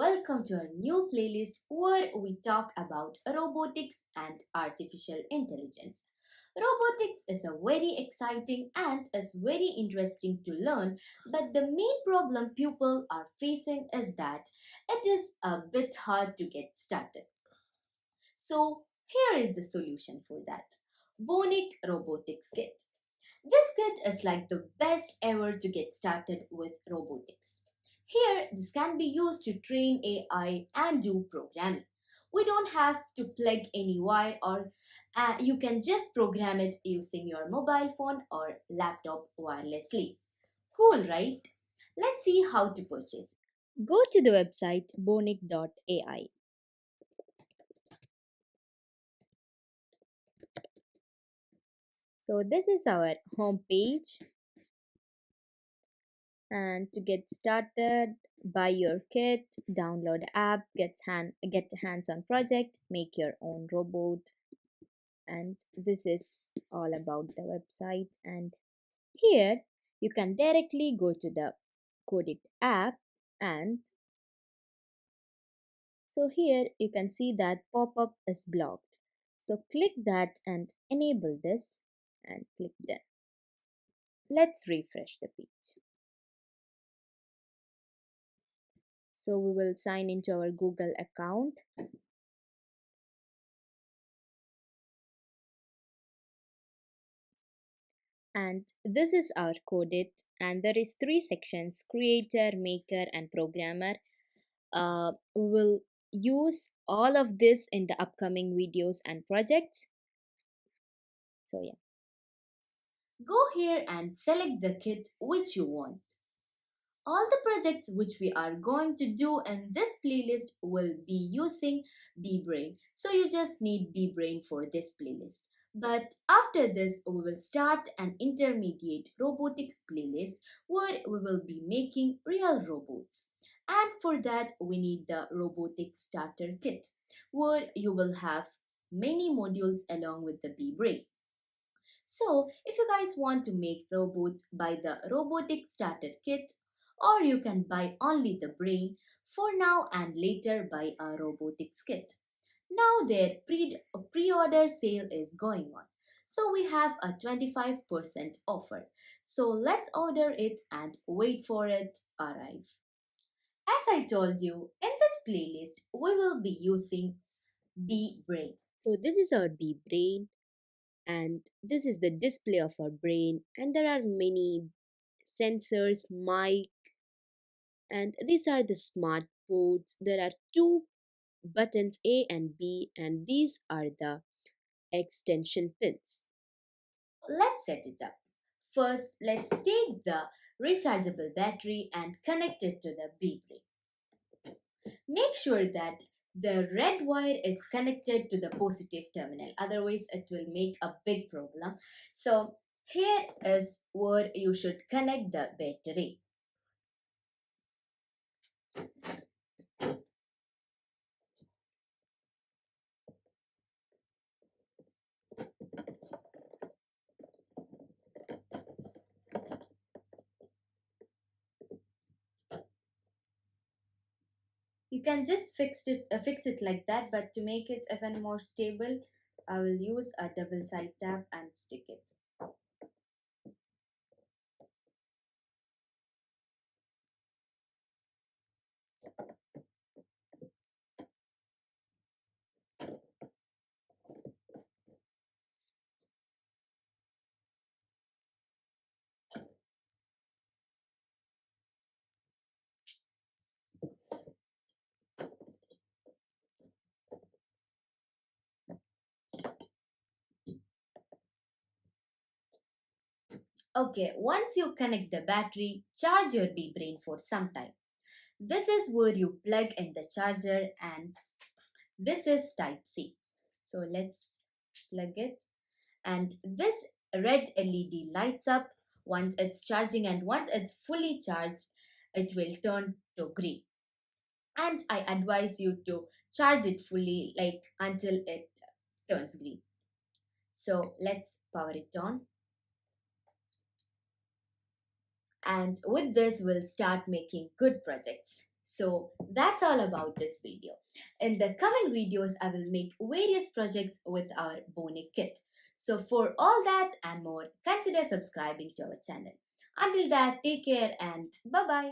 welcome to our new playlist where we talk about robotics and artificial intelligence. Robotics is a very exciting and is very interesting to learn, but the main problem people are facing is that it is a bit hard to get started. So, here is the solution for that. Bonic Robotics Kit. This kit is like the best ever to get started with robotics. Here, this can be used to train AI and do programming. We don't have to plug any wire or you can just program it using your mobile phone or laptop wirelessly. Cool, right? Let's see how to purchase. Go to the website bonic.ai. So this is our home page, and to get started, buy your kit, download app, get hands on project, make your own robot, and this is all about the website. And here you can directly go to the Codit app, and so here you can see that pop-up is blocked. So click that and enable this and click done. Let's refresh the page. So we will sign into our Google account. And this is our coded, and there is three sections: creator, maker, and programmer. We will use all of this in the upcoming videos and projects. So yeah. Go here and select the kit which you want. All the projects which we are going to do in this playlist will be using bbrain. So you just need bbrain for this playlist. But after this, we will start an intermediate robotics playlist where we will be making real robots. And for that, we need the robotics starter kit where you will have many modules along with the bbrain. So, if you guys want to make robots, buy the robotic starter kit, or you can buy only the brain for now and later buy a robotics kit. Now their pre-order sale is going on. So we have a 25% offer. So let's order it and wait for it arrive. As I told you, in this playlist we will be using B brain. So this is our B brain, and this is the display of our brain, and there are many sensors, mic, and these are the smart ports. There are two buttons A and B, and these are the extension pins. Let's set it up. First, let's take the rechargeable battery and connect it to the B brain. Make sure that the red wire is connected to the positive terminal, otherwise it will make a big problem. So here is where you should connect the battery. You can just fix it like that, but to make it even more stable, I will use a double side tab and stick it. Okay, once you connect the battery, charge your B brain for some time. This is where you plug in the charger, and this is type C. So let's plug it, and this red LED lights up once it's charging, and once it's fully charged it will turn to green. And I advise you to charge it fully, like until it turns green. So let's power it on, and with this we'll start making good projects. So that's all about this video. In the coming videos, I will make various projects with our Bonic kit. So for all that and more, consider subscribing to our channel. Until that, take care and bye bye.